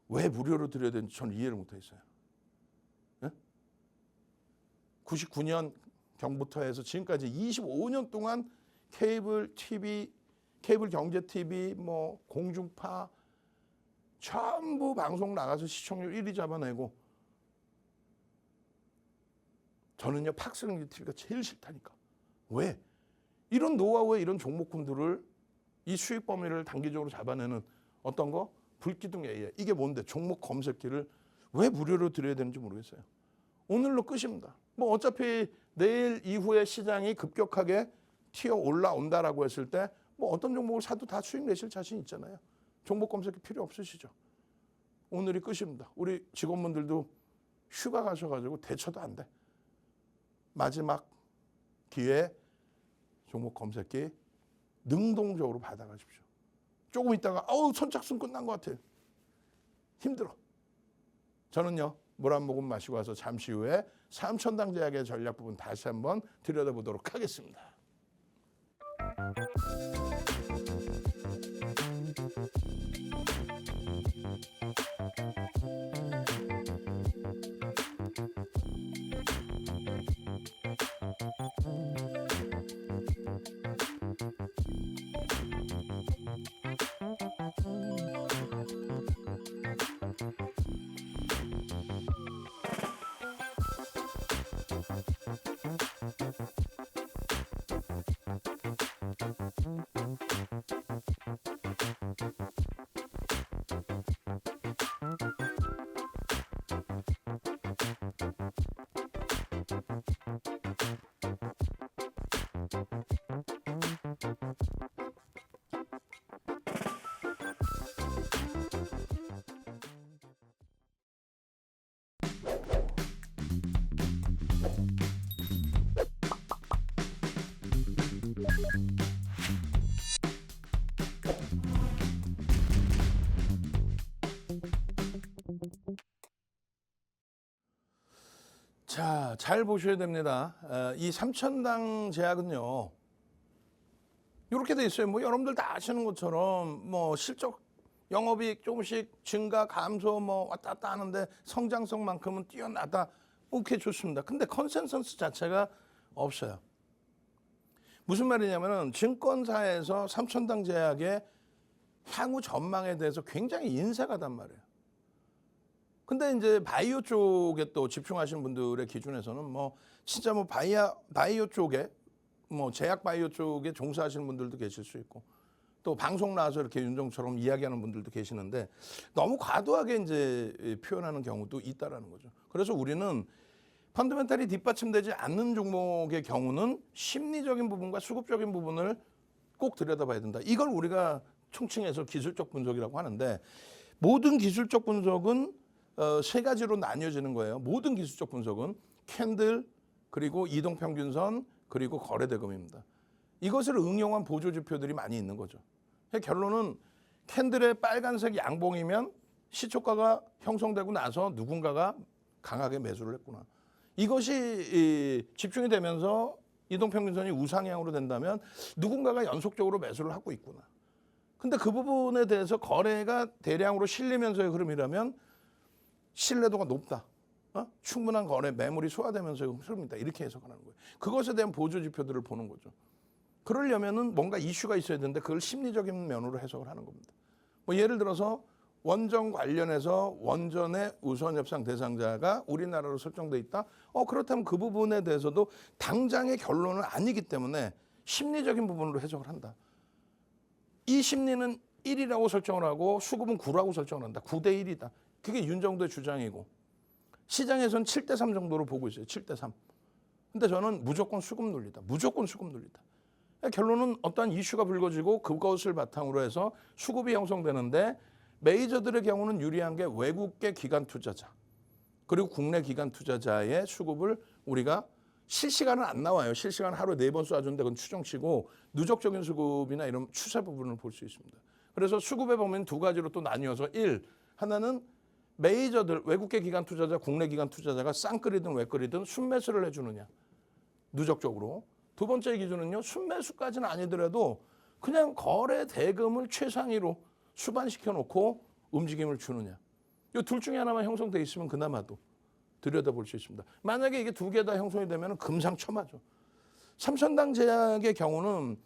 왜 무료로 드려야 되는지 저는 이해를 못하겠어요. 99년 경부터 해서 지금까지 25년 동안 케이블 TV, 케이블 경제 TV, 뭐 공중파 전부 방송 나가서 시청률 1위 잡아내고 저는요 팍스경제 TV가 제일 싫다니까. 왜? 이런 노하우에 이런 종목군들을 이 수익 범위를 단기적으로 잡아내는 어떤 거? 불기둥 AI. 이게 뭔데? 종목 검색기를 왜 무료로 드려야 되는지 모르겠어요. 오늘로 끝입니다. 뭐 어차피 내일 이후에 시장이 급격하게 튀어 올라온다라고 했을 때 뭐 어떤 종목을 사도 다 수익 내실 자신 있잖아요. 종목 검색기 필요 없으시죠? 오늘이 끝입니다. 우리 직원분들도 휴가 가셔가지고 대처도 안 돼. 마지막 기회에 종목 검색기 능동적으로 받아가십시오. 조금 있다가 선착순 끝난 것 같아요. 힘들어. 저는요. 물 한 모금 마시고 와서 잠시 후에 3,000당 제약의 전략 부분 다시 한번 들여다보도록 하겠습니다. 자, 잘 보셔야 됩니다. 이 삼천당 제약은요, 이렇게 돼 있어요. 뭐 여러분들 다 아시는 것처럼 뭐 실적 영업이익 조금씩 증가 감소 뭐 왔다 갔다 하는데 성장성만큼은 뛰어나다. 오케이, 좋습니다. 근데 컨센서스 자체가 없어요. 무슨 말이냐면은 증권사에서 삼천당 제약의 향후 전망에 대해서 굉장히 인색하단 말이에요. 근데 이제 바이오 쪽에 또 집중하시는 분들의 기준에서는 뭐 진짜 뭐 바이오 쪽에 뭐 제약 바이오 쪽에 종사하시는 분들도 계실 수 있고 또 방송 나와서 이렇게 윤정처럼 이야기하는 분들도 계시는데 너무 과도하게 이제 표현하는 경우도 있다라는 거죠. 그래서 우리는 펀더멘탈이 뒷받침되지 않는 종목의 경우는 심리적인 부분과 수급적인 부분을 꼭 들여다봐야 된다. 이걸 우리가 총칭해서 기술적 분석이라고 하는데 모든 기술적 분석은 세 가지로 나뉘어지는 거예요. 모든 기술적 분석은 캔들, 그리고 이동평균선, 그리고 거래대금입니다. 이것을 응용한 보조지표들이 많이 있는 거죠. 결론은 캔들의 빨간색 양봉이면 시초가가 형성되고 나서 누군가가 강하게 매수를 했구나. 이것이 집중이 되면서 이동평균선이 우상향으로 된다면 누군가가 연속적으로 매수를 하고 있구나. 근데 그 부분에 대해서 거래가 대량으로 실리면서의 흐름이라면 신뢰도가 높다. 충분한 거래 매물이 소화되면서의 흐름이다. 이렇게 해석하는 거예요. 그것에 대한 보조 지표들을 보는 거죠. 그러려면은 뭔가 이슈가 있어야 되는데 그걸 심리적인 면으로 해석을 하는 겁니다. 뭐 예를 들어서 원전 관련해서 원전의 우선 협상 대상자가 우리나라로 설정돼 있다. 그렇다면 그 부분에 대해서도 당장의 결론은 아니기 때문에 심리적인 부분으로 해석을 한다. 이 심리는 1이라고 설정을 하고 수급은 9라고 설정을 한다. 9대 1이다. 그게 윤정도의 주장이고 시장에서는 7대 3 정도로 보고 있어요. 7대 3. 근데 저는 무조건 수급 논리다. 무조건 수급 논리다. 결론은 어떠한 이슈가 불거지고 그것을 바탕으로 해서 수급이 형성되는데 메이저들의 경우는 유리한 게 외국계 기관 투자자 그리고 국내 기관 투자자의 수급을 우리가 실시간은 안 나와요. 실시간 하루에 4번 쏴주는데 그건 추정치고 누적적인 수급이나 이런 추세 부분을 볼 수 있습니다. 그래서 수급에 보면 두 가지로 또 나뉘어서 하나는 메이저들 외국계 기관 투자자 국내 기관 투자자가 쌍끌이든 외끌이든 순매수를 해주느냐 누적적으로. 두 번째 기준은요, 순매수까지는 아니더라도 그냥 거래 대금을 최상위로 수반시켜 놓고 움직임을 주느냐. 이 둘 중에 하나만 형성돼 있으면 그나마도 들여다볼 수 있습니다. 만약에 이게 두 개 다 형성이 되면 금상첨화죠. 삼천당 제약의 경우는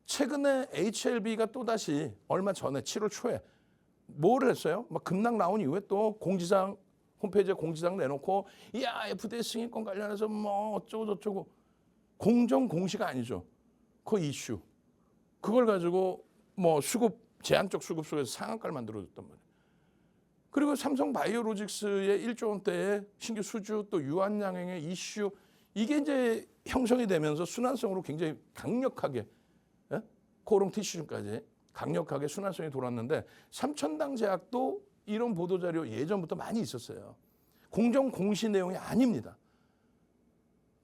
최근에 HLB가 또다시 얼마 전에 7월 초에 뭐를 했어요? 막 급락 나온 이후에 또 공지사항 홈페이지에 공지사항 내놓고 야 FDA 승인권 관련해서 뭐 어쩌고 저쩌고 공정 공시가 아니죠. 그 이슈. 그걸 가지고 뭐 수급 제한적 수급 속에서 상한가를 만들어줬단 말이에요. 그리고 삼성 바이오로직스의 1조 원대의 신규 수주 또 유한양행의 이슈 이게 이제 형성이 되면서 순환성으로 굉장히 강력하게 코오롱 티슈까지 강력하게 순환성이 돌았는데 삼천당 제약도 이런 보도자료 예전부터 많이 있었어요. 공정 공시 내용이 아닙니다.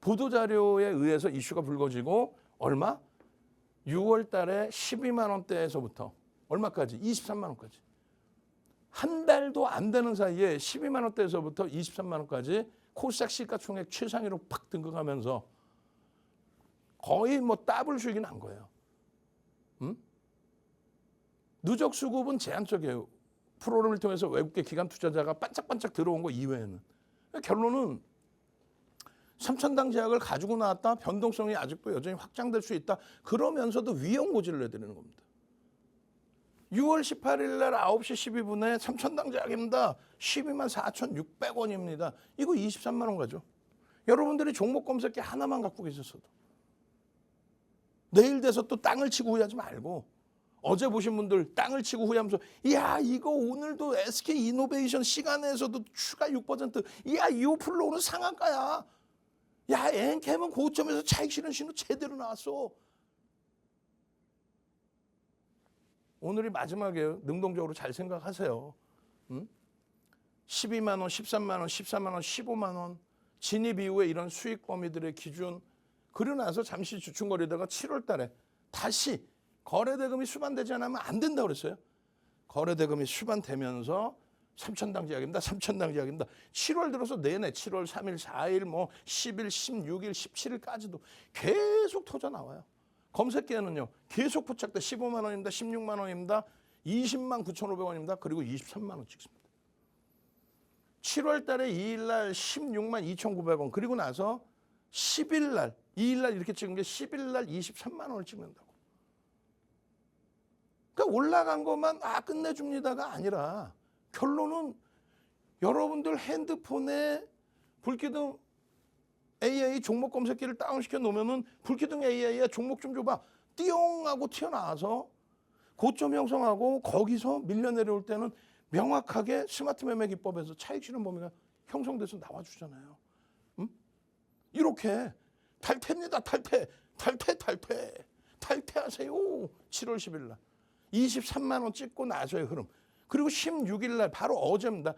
보도자료에 의해서 이슈가 불거지고 얼마? 6월 달에 12만 원대에서부터 얼마까지? 23만 원까지. 한 달도 안 되는 사이에 12만 원대에서부터 23만 원까지 코스닥 시가총액 최상위로 팍 등극하면서 거의 뭐 더블 수익이 난 거예요. 누적 수급은 제한적이에요. 프로그램을 통해서 외국계 기관 투자자가 반짝반짝 들어온 거 이외에는. 결론은 삼천당 제약을 가지고 나왔다. 변동성이 아직도 여전히 확장될 수 있다. 그러면서도 위험 고지를 내드리는 겁니다. 6월 18일 날 9시 12분에 삼천당 제약입니다. 12만 4,600원입니다. 이거 23만 원 가죠. 여러분들이 종목 검색기 하나만 갖고 계셨어도. 내일 돼서 또 땅을 치고 후회하지 말고 어제 보신 분들 땅을 치고 후회하면서 야 이거 오늘도 SK이노베이션 시간에서도 추가 6% 이야 2% 플로우는 상한가야. 야, 엔캠은 고점에서 차익 실현 신호 제대로 나왔어. 오늘이 마지막이에요. 능동적으로 잘 생각하세요. 12만 원, 13만 원, 14만 원, 15만 원 진입 이후에 이런 수익 범위들의 기준 그러고 나서 잠시 주춤거리다가 7월 달에 다시 거래대금이 수반되지 않으면 안 된다고 그랬어요. 거래대금이 수반되면서 3천당 제약입니다. 3천당 제약입니다. 7월 들어서 내내 7월 3일, 4일, 뭐 10일, 16일, 17일까지도 계속 터져 나와요. 검색기에는요. 계속 포착돼 15만 원입니다. 16만 원입니다. 20만 9,500원입니다. 그리고 23만 원 찍습니다. 7월 달에 2일 날 16만 2,900원 그리고 나서 10일 날 2일 날 이렇게 찍은 게 10일 날 23만 원을 찍는다고. 그러니까 올라간 것만 끝내줍니다가 아니라 결론은 여러분들 핸드폰에 불기둥 AI 종목 검색기를 다운시켜 놓으면은 불기둥 AI야 종목 좀 줘봐. 띠용 하고 튀어나와서 고점 형성하고 거기서 밀려 내려올 때는 명확하게 스마트 매매 기법에서 차익 실현 범위가 형성돼서 나와주잖아요. 이렇게 탈퇴입니다. 탈퇴하세요. 7월 10일 날 23만 원 찍고 나서의 흐름. 그리고 16일 날 바로 어제입니다.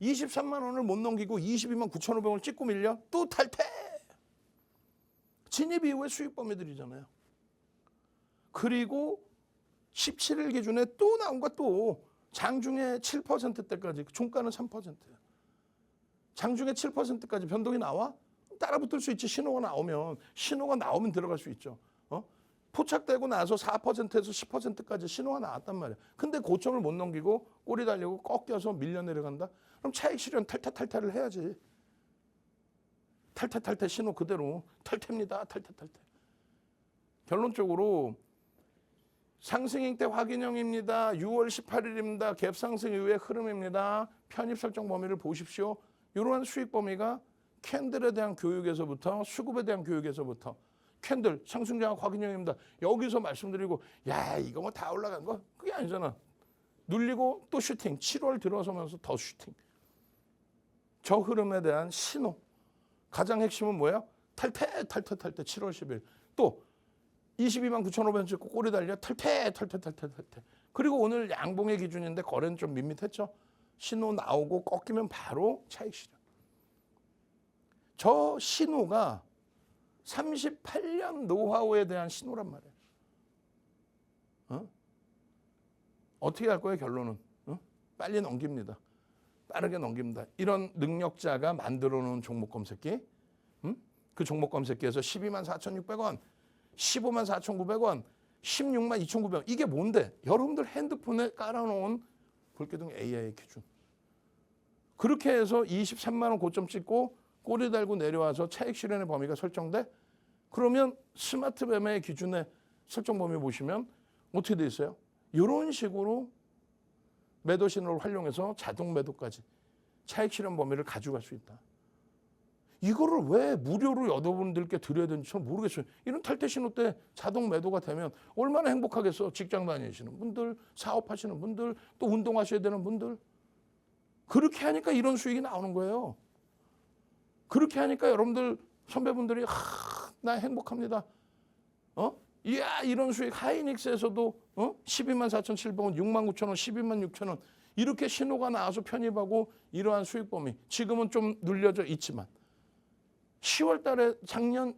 23만 원을 못 넘기고 22만 9,500원을 찍고 밀려 또 탈퇴. 진입 이후에 수익 범위들이잖아요. 그리고 17일 기준에 또 나온 것 또 장중에 7%대까지 종가는 3%예요. 장중에 7%까지 변동이 나와? 따라붙을 수 있지. 신호가 나오면 들어갈 수 있죠. 포착되고 나서 4%에서 10%까지 신호가 나왔단 말이야. 근데 고점을 못 넘기고 꼬리 달리고 꺾여서 밀려 내려간다? 그럼 차익 실현 탈퇴를 해야지. 탈퇴 신호 그대로 탈퇴입니다. 탈퇴. 결론적으로 상승 때 확인형입니다. 6월 18일입니다. 갭 상승 이후의 흐름입니다. 편입 설정 범위를 보십시오. 이러한 수익 범위가 캔들에 대한 교육에서부터 수급에 대한 교육에서부터 캔들 상승장악 확인형입니다. 여기서 말씀드리고 야 이거 뭐 다 올라간 거? 그게 아니잖아. 눌리고 또 슈팅. 7월 들어서면서 더 슈팅. 저 흐름에 대한 신호. 가장 핵심은 뭐예요? 탈퇴 7월 10일. 또 22만 9,500원 찍고 꼬리 달려 탈퇴. 그리고 오늘 양봉의 기준인데 거래는 좀 밋밋했죠. 신호 나오고 꺾이면 바로 차익 실현. 저 신호가 38년 노하우에 대한 신호란 말이에요. 어떻게 할 거예요, 결론은? 빨리 넘깁니다. 빠르게 넘깁니다. 이런 능력자가 만들어 놓은 종목 검색기, 그 종목 검색기에서 12만 4,600원, 15만 4,900원, 16만 2,900원. 이게 뭔데? 여러분들 핸드폰에 깔아놓은 불기둥 AI 기준. 그렇게 해서 23만 원 고점 찍고 꼬리 달고 내려와서 차익 실현의 범위가 설정돼? 그러면 스마트 매매의 기준에 설정 범위 보시면 어떻게 돼 있어요? 이런 식으로 매도 신호를 활용해서 자동 매도까지 차익 실현 범위를 가져갈 수 있다. 이거를 왜 무료로 여러분들께 드려야 되는지 전 모르겠어요. 이런 탈퇴 신호 때 자동 매도가 되면 얼마나 행복하겠어. 직장 다니시는 분들, 사업하시는 분들, 또 운동하셔야 되는 분들. 그렇게 하니까 이런 수익이 나오는 거예요. 그렇게 하니까 여러분들 선배분들이 나 행복합니다. 이야 이런 수익 하이닉스에서도 12만 4,700원, 6만 9천원, 12만 6천원 이렇게 신호가 나와서 편입하고 이러한 수익 범위 지금은 좀 눌려져 있지만 10월 달에 작년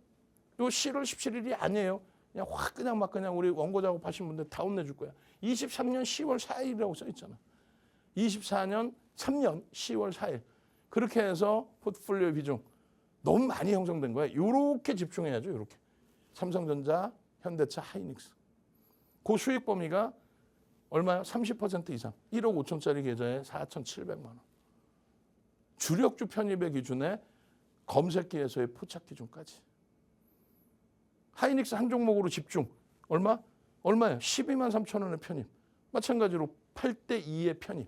요 7월 17일이 아니에요. 그냥 확 그냥 우리 원고 작업하신 분들 다 혼내줄 거야. 23년 10월 4일이라고 써 있잖아. 24년 3년 10월 4일. 그렇게 해서 포트폴리오 비중 너무 많이 형성된 거야. 요렇게 집중해야죠. 요렇게. 삼성전자, 현대차, 하이닉스. 그 수익 범위가 얼마요? 30% 이상. 1억 5천짜리 계좌에 4,700만 원. 주력주 편입의 기준에 검색기에서의 포착 기준까지. 하이닉스 한 종목으로 집중. 얼마예요? 12만 3천 원의 편입. 마찬가지로 8대 2의 편입.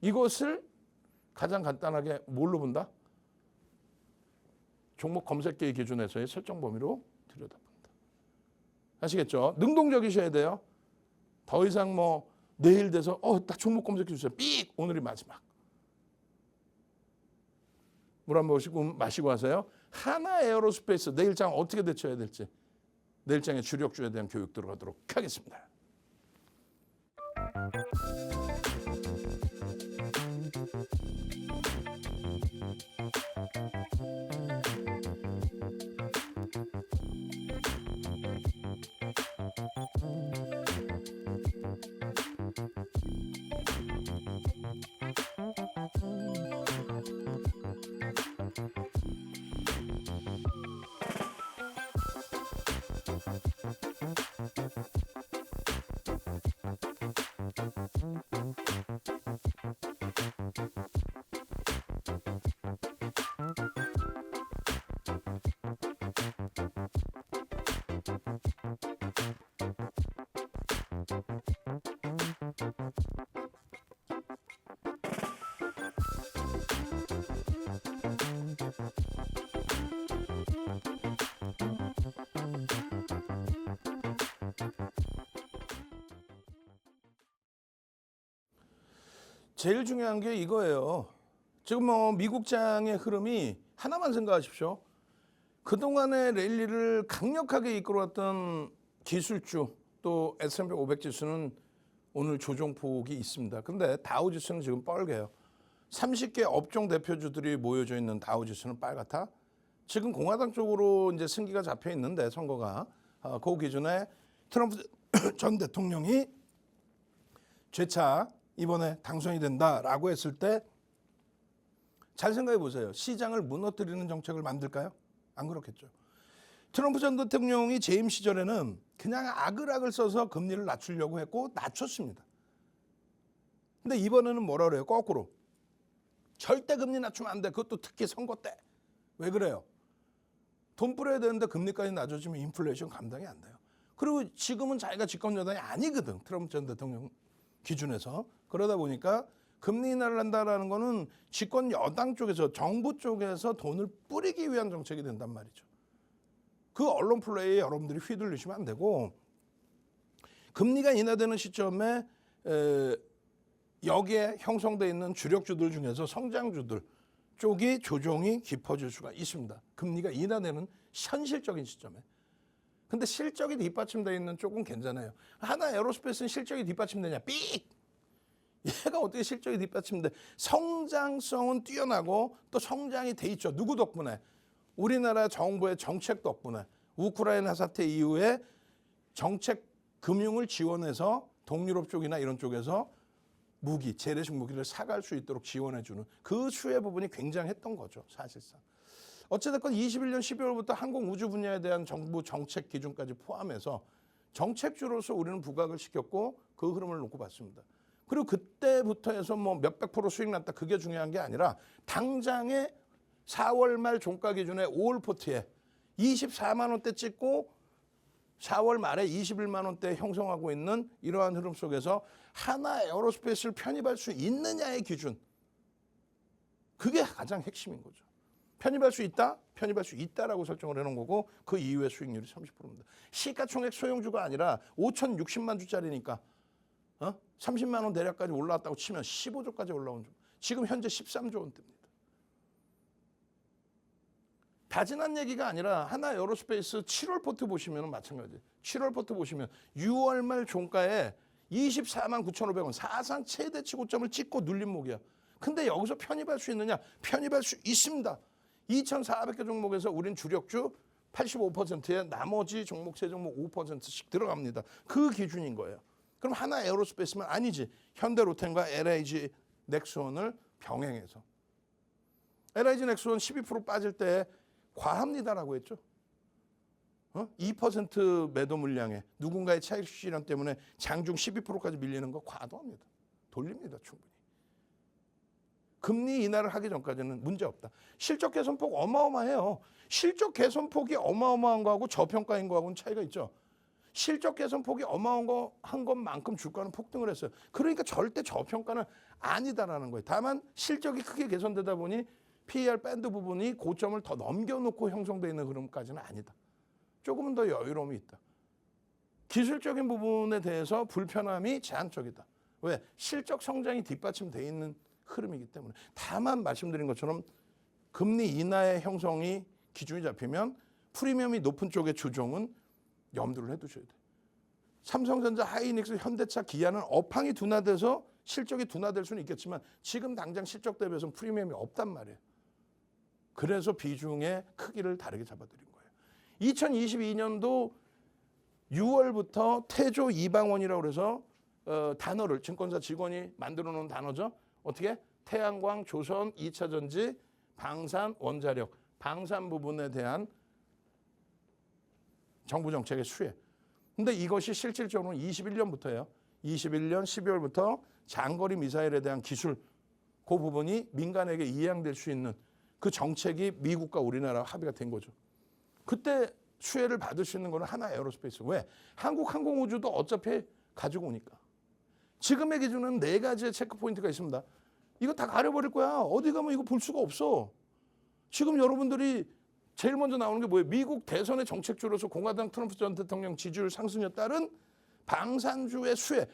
이것을 가장 간단하게 뭘로 본다? 종목 검색기의 기준에서의 설정 범위로 들여다본다. 아시겠죠? 능동적이셔야 돼요. 더 이상 뭐 내일 돼서 딱 종목 검색해 주세요. 삑! 오늘이 마지막. 물 한 모금 마시고 하세요. 하나 에어로스페이스 내일장 어떻게 대처해야 될지 내일장의 주력주에 대한 교육 들어가도록 하겠습니다. 제일 중요한 게 이거예요. 지금 미국장의 흐름이 하나만 생각하십시오. 그동안의 랠리를 강력하게 이끌어왔던 기술주 또 S&P 500 지수는 오늘 조정폭이 있습니다. 근데 다우 지수는 지금 빨개요. 30개 업종 대표주들이 모여져 있는 다우 지수는 빨갛다. 지금 공화당 쪽으로 이제 승기가 잡혀 있는데 선거가 그 기준에 트럼프 전 대통령이 재차 이번에 당선이 된다라고 했을 때 잘 생각해 보세요. 시장을 무너뜨리는 정책을 만들까요? 안 그렇겠죠. 트럼프 전 대통령이 재임 시절에는 그냥 악을 써서 금리를 낮추려고 했고 낮췄습니다. 근데 이번에는 뭐라 그래요? 거꾸로. 절대 금리 낮추면 안 돼. 그것도 특히 선거 때. 왜 그래요? 돈 뿌려야 되는데 금리까지 낮아지면 인플레이션 감당이 안 돼요. 그리고 지금은 자기가 집권 여당이 아니거든. 트럼프 전 대통령 기준에서. 그러다 보니까 금리 인하를 한다라는 거는 집권 여당 쪽에서 정부 쪽에서 돈을 뿌리기 위한 정책이 된단 말이죠. 그 언론 플레이에 여러분들이 휘둘리시면 안 되고 금리가 인하되는 시점에 여기에 형성되어 있는 주력주들 중에서 성장주들 쪽이 조정이 깊어질 수가 있습니다. 금리가 인하되는 현실적인 시점에. 근데 실적이 뒷받침되어 있는 쪽은 괜찮아요. 하나 에어로스페이스는 실적이 뒷받침되냐? 삑! 얘가 어떻게 실적이 뒷받침돼? 성장성은 뛰어나고 또 성장이 돼 있죠. 누구 덕분에? 우리나라 정부의 정책 덕분에. 우크라이나 사태 이후에 정책 금융을 지원해서 동유럽 쪽이나 이런 쪽에서 무기, 재래식 무기를 사갈 수 있도록 지원해주는 그 수혜 부분이 굉장했던 거죠. 사실상. 어찌됐건 21년 12월부터 항공우주 분야에 대한 정부 정책 기준까지 포함해서 정책주로서 우리는 부각을 시켰고 그 흐름을 놓고 봤습니다. 그리고 그때부터 해서 뭐 몇백 프로 수익 났다 그게 중요한 게 아니라 당장에 4월 말 종가 기준에 5월 포트에 24만 원대 찍고 4월 말에 21만 원대 형성하고 있는 이러한 흐름 속에서 하나 에어로스페이스를 편입할 수 있느냐의 기준. 그게 가장 핵심인 거죠. 편입할 수 있다? 편입할 수 있다라고 설정을 해놓은 거고 그 이후의 수익률이 30%입니다. 시가총액 소형주가 아니라 5,060만 주짜리니까 30만 원 대략까지 올라왔다고 치면 15조까지 올라온 주. 지금 현재 13조 원대입니다. 다진한 얘기가 아니라 하나 에어로스페이스 7월 포트 보시면 마찬가지. 7월 포트 보시면 6월 말 종가에 24만 9,500원 사상 최대치 고점을 찍고 눌린 목이야. 근데 여기서 편입할 수 있느냐? 편입할 수 있습니다. 2,400개 종목에서 우린 주력주 85%에 나머지 종목 세 종목 5%씩 들어갑니다. 그 기준인 거예요. 그럼 하나 에어로스페이스만 아니지. 현대로템과 LIG 넥스원을 병행해서. LIG 넥스원 12% 빠질 때 과합니다라고 했죠. 2% 매도 물량에 누군가의 차익 실현 때문에 장중 12%까지 밀리는 거 과도합니다. 돌립니다. 충분히. 금리 인하를 하기 전까지는 문제없다. 실적 개선폭 어마어마해요. 실적 개선폭이 어마어마한 거하고 저평가인 거하고는 차이가 있죠. 실적 개선폭이 어마어마한 것만큼 주가는 폭등을 했어요. 그러니까 절대 저평가는 아니다라는 거예요. 다만 실적이 크게 개선되다 보니 PER 밴드 부분이 고점을 더 넘겨놓고 형성되어 있는 흐름까지는 아니다. 조금은 더 여유로움이 있다. 기술적인 부분에 대해서 불편함이 제한적이다. 왜? 실적 성장이 뒷받침되어 있는 흐름이기 때문에. 다만 말씀드린 것처럼 금리 인하의 형성이 기준이 잡히면 프리미엄이 높은 쪽의 주종은 염두를 해두셔야 돼요. 삼성전자, 하이닉스, 현대차, 기아는 업황이 둔화돼서 실적이 둔화될 수는 있겠지만 지금 당장 실적 대비해서는 프리미엄이 없단 말이에요. 그래서 비중의 크기를 다르게 잡아드린 거예요. 2022년도 6월부터 태조 이방원이라고 해서 단어를 증권사 직원이 만들어 놓은 단어죠. 어떻게? 태양광, 조선, 2차전지, 방산, 원자력, 방산 부분에 대한 정부 정책의 수혜. 근데 이것이 실질적으로는 21년부터예요. 21년 12월부터 장거리 미사일에 대한 기술, 그 부분이 민간에게 이양될 수 있는 그 정책이 미국과 우리나라 합의가 된 거죠. 그때 수혜를 받을 수 있는 거는 하나 에어로스페이스. 왜? 한국 항공우주도 어차피 가지고 오니까. 지금의 기준은 4가지의 체크포인트가 있습니다. 이거 다 가려버릴 거야. 어디 가면 이거 볼 수가 없어. 지금 여러분들이 제일 먼저 나오는 게 뭐예요? 미국 대선의 정책주로서 공화당 트럼프 전 대통령 지지율 상승에 따른 방산주의 수혜.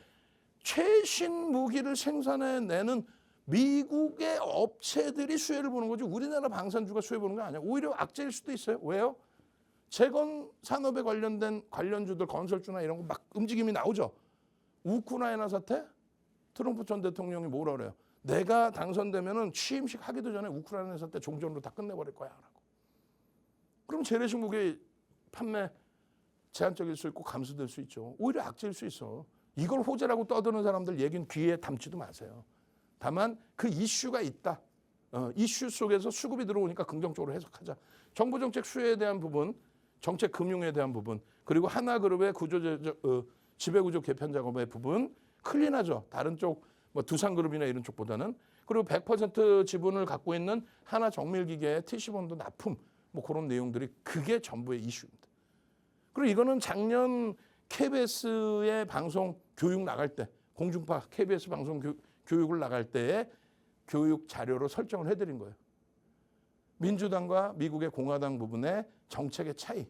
최신 무기를 생산해내는 미국의 업체들이 수혜를 보는 거지 우리나라 방산주가 수혜 보는 거 아니야. 오히려 악재일 수도 있어요. 왜요? 재건 산업에 관련된 관련주들, 건설주나 이런 거 막 움직임이 나오죠. 우크라이나 사태? 트럼프 전 대통령이 뭐라 그래요? 내가 당선되면은 취임식 하기도 전에 우크라이나 사태 종전으로 다 끝내버릴 거야. 라고. 그럼 재래식 무기 판매 제한적일 수 있고 감소될 수 있죠. 오히려 악재일 수 있어. 이걸 호재라고 떠드는 사람들 얘기는 귀에 담지도 마세요. 다만 그 이슈가 있다. 이슈 속에서 수급이 들어오니까 긍정적으로 해석하자. 정부 정책 수혜에 대한 부분, 정책 금융에 대한 부분, 그리고 하나그룹의 지배구조 개편 작업의 부분 클린하죠. 다른 쪽 뭐 두산그룹이나 이런 쪽보다는. 그리고 100% 지분을 갖고 있는 하나정밀기계의 TC본도 납품 뭐 그런 내용들이 그게 전부의 이슈입니다. 그리고 이거는 작년 KBS의 방송 교육 나갈 때 공중파 KBS 방송 교육을 나갈 때에 교육 자료로 설정을 해드린 거예요. 민주당과 미국의 공화당 부분의 정책의 차이.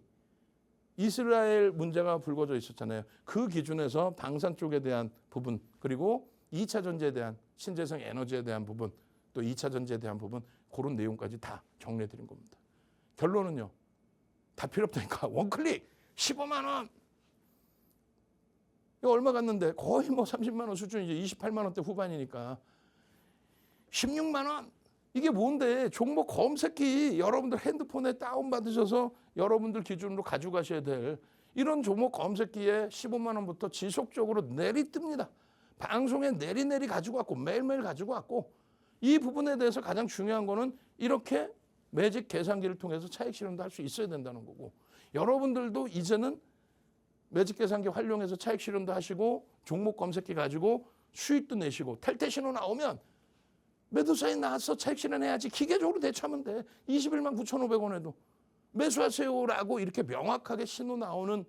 이스라엘 문제가 불거져 있었잖아요. 그 기준에서 방산 쪽에 대한 부분 그리고 2차 전지에 대한 신재생 에너지에 대한 부분 또 2차 전지에 대한 부분 그런 내용까지 다 정리해드린 겁니다. 결론은요. 다 필요 없다니까. 원클릭 15만 원. 이거 얼마 갔는데 거의 뭐 30만 원 수준이죠. 28만 원대 후반이니까. 16만 원. 이게 뭔데? 종목 검색기 여러분들 핸드폰에 다운받으셔서 여러분들 기준으로 가져가셔야 될 이런 종목 검색기에 15만 원부터 지속적으로 내리뜹니다. 방송에 내리 가지고 왔고 매일매일 가지고 왔고 이 부분에 대해서 가장 중요한 거는 이렇게 매직 계산기를 통해서 차익 실현도 할 수 있어야 된다는 거고 여러분들도 이제는 매직 계산기 활용해서 차익 실현도 하시고 종목 검색기 가지고 수익도 내시고 탈퇴 신호 나오면 매도 사인 나왔어 차익 실현해야지 기계적으로 대처하면 돼. 21만 9,500원에도 매수하세요라고 이렇게 명확하게 신호 나오는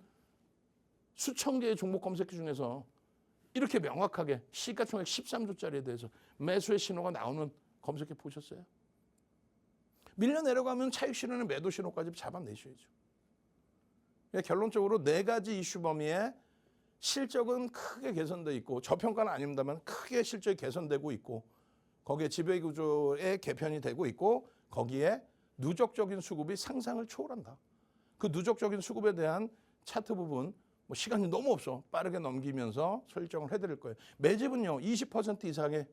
수천 개의 종목 검색기 중에서 이렇게 명확하게 시가총액 13조짜리에 대해서 매수의 신호가 나오는 검색해 보셨어요? 밀려 내려가면 차익 실현의 매도 신호까지 잡아내셔야죠. 결론적으로 4가지 이슈 범위에 실적은 크게 개선돼 있고 저평가는 아닙니다만 크게 실적이 개선되고 있고 거기에 지배구조의 개편이 되고 있고 거기에 누적적인 수급이 상상을 초월한다. 그 누적적인 수급에 대한 차트 부분 뭐 시간이 너무 없어. 빠르게 넘기면서 설정을 해드릴 거예요. 매집은요. 20% 이상의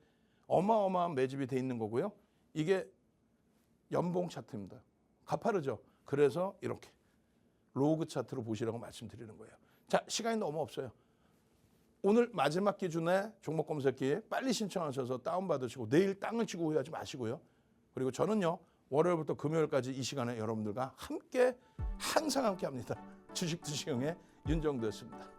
어마어마한 매집이 돼 있는 거고요. 이게 연봉 차트입니다. 가파르죠. 그래서 이렇게 로그 차트로 보시라고 말씀드리는 거예요. 자, 시간이 너무 없어요. 오늘 마지막 기준에 종목 검색기 빨리 신청하셔서 다운받으시고 내일 땅을 치고 후회하지 마시고요. 그리고 저는요. 월요일부터 금요일까지 이 시간에 여러분들과 함께 항상 함께 합니다. 주식 투시형의 윤정도였습니다.